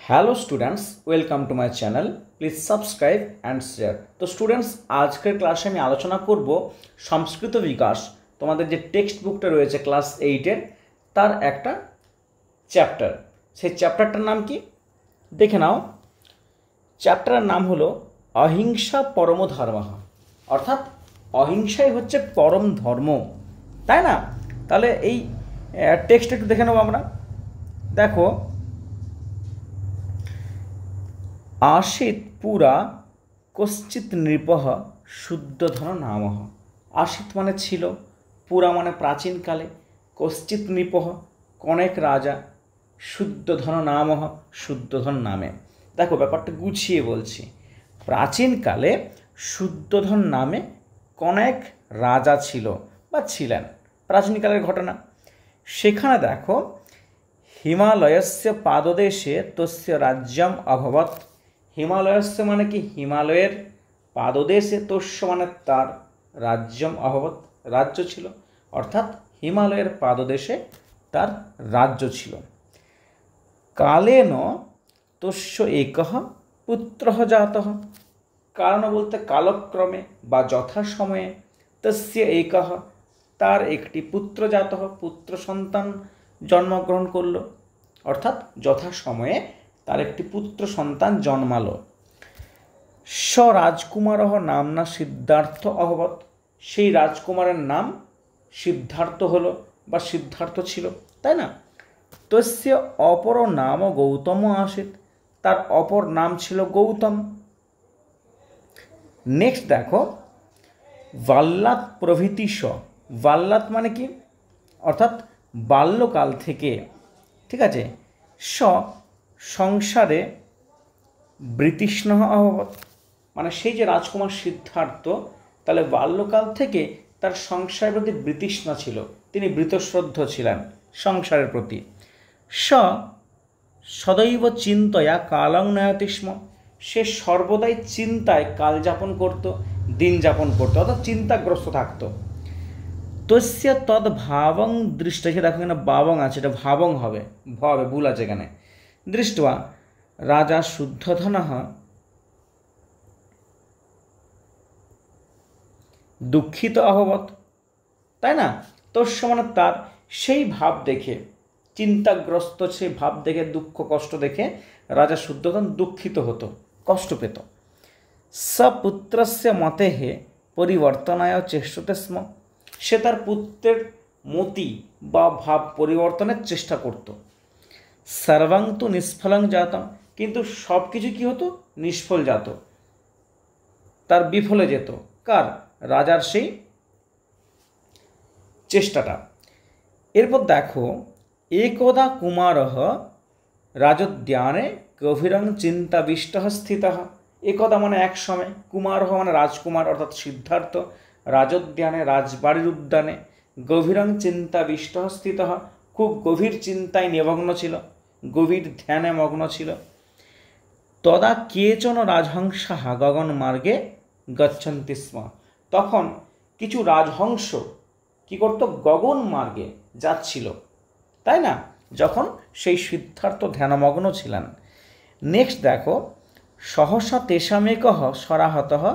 Hello students welcome to my channel please subscribe and share. तो students आजकेर क्लासे आमी आलोचना करब संस्कृत विकास तुम्हादेर जे टेक्सट बुकटा रयेछे क्लास 8 तार एकटा चैप्टार। सेई चैप्टारटार नाम कि देखे नाओ। चैप्टारेर नाम हलो अहिंसा परम धर्म, अर्थात अहिंसाई हच्छे परम धर्म, ताई ना? ताहले एई टेक्सट एकटु देखे नेब आमरा। देखो आसीत् पुरा कश्चित् नृपः शुद्धधन नामः। आसीत् माने छिलो, पुरा माने प्राचीन काले, कश्चित् नृपः कनेक राजा, शुद्धधन नामः शुद्धधन नामे। देखो ব্যাপারটা গুছিয়ে বলছি। प्राचीन काले शुद्धधन नामे कनेक राजा छिलो बा छिलेन, प्राचीन कालेर घटना। सेखाने देखो हिमालयस्य पाददेशे तस्य राज्यम अभवत्। हिमालयस्य माने कि हिमालयेर पाददेशे तस्य माने तार राज्यम अभवत् राज्य छिलो, अर्थात हिमालयेर पाददेशे तार राज्य छिलो। कालेन तस्य एकः पुत्रः जातः। कारण बोलते कालक्रमे बा यथासमये तस्य एकः तार एकटी पुत्र जातः, पुत्र सन्तान जन्मग्रहण करलो, अर्थात यथासमये तार एकटी पुत्र सन्तान जन्मालो। स राजकुमारः नाम्ना सिद्धार्थ अभवत्। सेई राजकुमारेर नाम सिद्धार्थ हलो बा सिद्धार्थ छिलो, ताई ना? तस्य अपर नाम गौतम आसीत्। तार अपर नाम छिलो गौतम। नेक्स्ट देखो बाल्यात् प्रभृति स। बाल्यात् माने कि अर्थात बाल्यकाल थेके, ठीक आछे। स संसारे बृतृष्णः अभवत्, माने सेई जे राजकुमार सिद्धार्थ ताहले बाल्यकाल थेके तार संसारेर प्रति बृतृष्णा छिलो, तिनि बृतश्रद्ध छिलेन संसारेर प्रति। स सदैव चिन्तया कालं नयति स्म। से सर्वदाई चिंताय काल जापन करतो, दिन जापन करतो, अर्थात चिंताग्रस्त थाकतो। तस्य तद् भावं दृष्ट्वा, देखो एखाने बावं आछे, एटा भावं हबे, भ भूल आछे एखाने। दृष्ट्वा राजा शुद्धधनः दुःखित अभवत्, ताई ना? तस्य माने तार सेई भाव देखे, चिंताग्रस्त सेई भाव देखे, दुःख कष्ट देखे राजा शुद्धधन दुःखित हतो, कष्ट पेत। स पुत्रस्य मतेः परिवर्तनाय चेष्टते स्म। से तार पुत्रेर मति बा भाव परिवर्तनेर चेष्टा करत। सर्वं तु निष्फलं जातम, किन्तु सबकिछु कि हतो निष्फल जात, तार विफले जेत। कार? राजार सेई चेष्टाटा। एरपर देखो एकदा कुमारः राजोद्याने गभीरं चिन्ताविष्टः स्थितः। एकदा माने एक समय, कुमारः माने राजकुमार अर्थात सिद्धार्थ राजोद्याने राजबाड़ीर उद्याने गभीरं चिन्ताविष्टः स्थितः, खूब गभीर चिंताय निमग्न छिलो, गभीर ध्याने मग्न छिलो। तदा केचन राजहंसः गगनमार्गे गच्छन्ति स्म। तखन किछु राजहंस कि करतो गगन मार्गे जाच्छिलो, ताई ना? जखन सेई सिद्धार्थ ध्यानमग्न छिलेन। नेक्स्ट देखो सहसा तेषामेकः सराहतः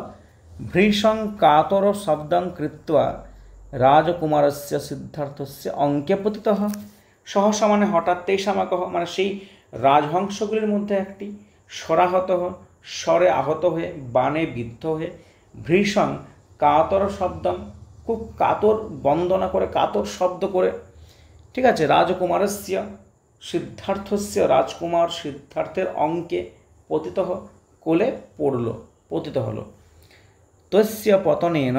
भृशं कातर शब्दं कृत्वा राजकुमारस्य सिद्धार्थस्य अंके पतितः। सहसा माने हठात्, तेषामेकः माने सेई राजहंसगुलिर मध्ये एकटी सराहत स्वरे आहत हये बाणे बिद्ध हये भृशं कातर शब्दं, खूब कातर बंदना करे, कातर शब्द करे, ठीक आछे। राजकुमारस्य सिद्धार्थस्य राजकुमार सिद्धार्थेर अंके पतितः, कोले पड़लो, पतित हलो। तस्य पतनेन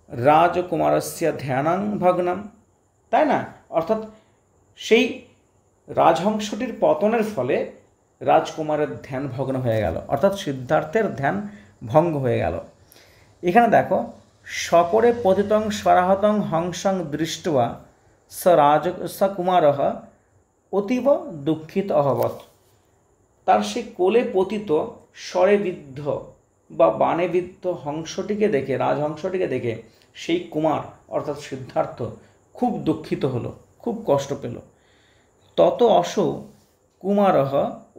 राजकुमारस्य ध्यानं भग्नं, ताई ना? अर्थात सेई राजहंसटिर पतनेर फले राजकुमारेर ध्यान भग्न हये गेल, अर्थात सिद्धार्थेर ध्यान भंग हये गेल। एखाने देखो शकरे पतितं सराहतं हंसं दृष्ट्वा स कुमारः अतीव दुःखित अभवत्। तार से कोले पतित स्वरे बिद्ध बा बाणे बिद्ध हंसटिके देखे, राजहंसटिके देखे सेई कुमार अर्थात सिद्धार्थ खूब दुःखित हलो, खूब कष्ट पेल। तत असौ কুমারः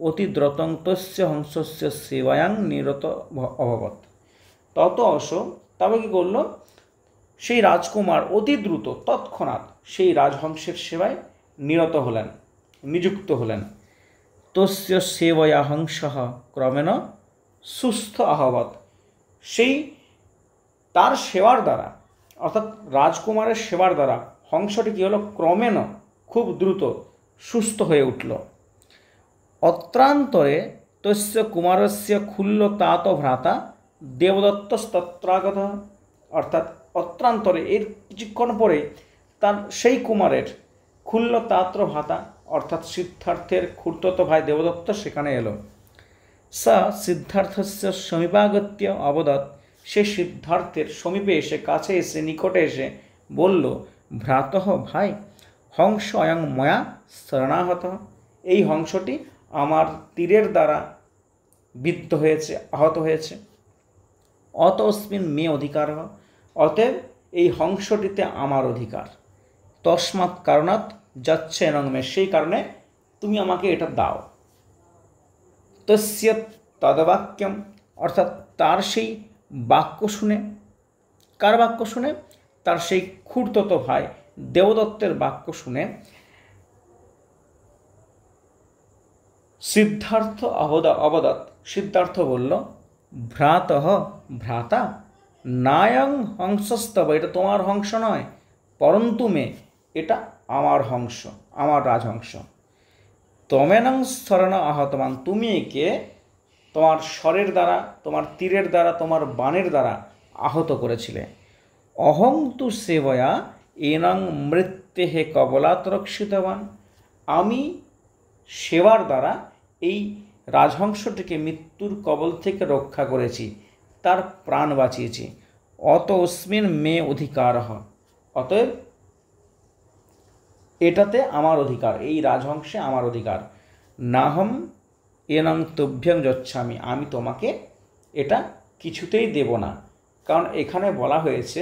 অতিদ্রুতং তস্য হংসস্য সেবায়াং নিরত অভবৎ। তত অস, তবে কি করলো, সেই রাজকুমার অতি দ্রুত তৎক্ষণাৎ সেই রাজহংসের সেবায় নিরত হলেন, নিযুক্ত হলেন। তস্য সেবয়া হংসঃ ক্রমেণ সুস্থ অভবৎ। সেই তার সেবার দ্বারা, অর্থাৎ রাজকুমারের সেবার দ্বারা হংসটি কী হলো, ক্রমেণ খুব দ্রুত সুস্থ হয়ে উঠল। অত্রান্তরে তস্য কুমারস্য ক্ষুল্লতাত ভ্রাতা দেবদত্তস্তত্রাগত। অর্থাৎ অত্রান্তরে এর কিছুক্ষণ পরে তার সেই কুমারের ক্ষুল্লতাত্র ভ্রাতা অর্থাৎ সিদ্ধার্থের খুড়তুতো ভাই দেবদত্ত সেখানে এলো। সা সিদ্ধার্থস্য সমীপাগত্য অবদৎ। সে সিদ্ধার্থের সমীপে এসে, কাছে এসে, নিকটে এসে বলল, ভ্রাতঃ ভাই, হংস অয়ং ময়া শরণাহত। এই হংসটি আমার তীরের দ্বারা বিদ্ধ হয়েছে, আহত হয়েছে। অতস্মিন মে অধিকার, অতএব এই হংসটিতে আমার অধিকার। তস্মাৎ কারণাৎ যাচ্ছে এনং মে, সেই কারণে তুমি আমাকে এটা দাও। তস্য তদবাক্যম, অর্থাৎ তার সেই বাক্য শুনে, কার বাক্য শুনে, তার সেই খুড়তুতো ভাই দেবদত্তের বাক্য শুনে সিদ্ধার্থ অবদৎ, সিদ্ধার্থ বলল, ভ্রাতঃ ভ্রাতা, নায়ং হংসস্তব, এটা তোমার হংস নয়, পরন্তু মে, এটা আমার হংস, আমার রাজহংস। তমেনং স্থরণ আহতমান, তুমি একে তোমার স্বরের দ্বারা, তোমার তীরের দ্বারা, তোমার বাণের দ্বারা আহত করেছিলে। অহং তু সেবয়া এনং মৃত্যুহে কবলাৎ রক্ষিতবান, আমি সেবার দ্বারা এই রাজহংসটিকে মৃত্যুর কবল থেকে রক্ষা করেছি, তার প্রাণ বাঁচিয়েছি। অতস্মিন মে অধিকার, অতএব এটাতে আমার অধিকার, এই রাজহংসে আমার অধিকার। নাহম এনং তভ্যং যচ্ছামি, আমি তোমাকে এটা কিছুতেই দেব না। কারণ এখানে বলা হয়েছে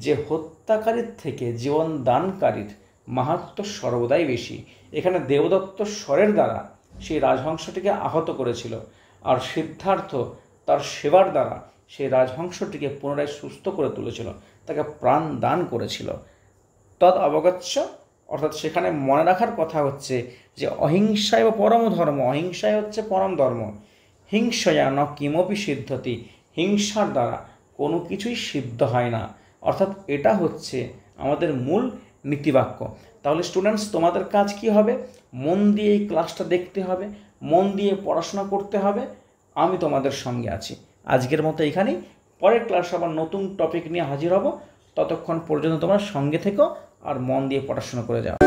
যে হত্যাকারীর থেকে জীবন দানকারীর মাহাত্ম্য সর্বদাই বেশি। এখানে দেবদত্ত স্বরের দ্বারা সেই রাজহংসটিকে আহত করেছিল, আর সিদ্ধার্থ তার সেবার দ্বারা সেই রাজহংসটিকে পুনরায় সুস্থ করে তুলেছিল, তাকে প্রাণ দান করেছিল। তদ অবগচ্ছ, অর্থাৎ সেখানে মনে রাখার কথা হচ্ছে যে অহিংসায় পরম ধর্ম, অহিংসায় হচ্ছে পরম ধর্ম। হিংসয়া ন কিমপি সিদ্ধতি, হিংসার দ্বারা কোনো কিছুই সিদ্ধ হয় না। অর্থাৎ এটা হচ্ছে আমাদের মূল নীতিবাক্য। তাহলে স্টুডেন্টস, তোমাদের কাজ কি হবে? মন দিয়ে এই ক্লাসটা দেখতে হবে, মন দিয়ে পড়াশোনা করতে হবে। আমি তোমাদের সঙ্গে আছি। আজকের মতো এখানেই, পরের ক্লাসে আবার নতুন টপিক নিয়ে হাজির হব। ততক্ষণ পর্যন্ত তোমরা সঙ্গে থেকো আর মন দিয়ে পড়াশোনা করে যাও।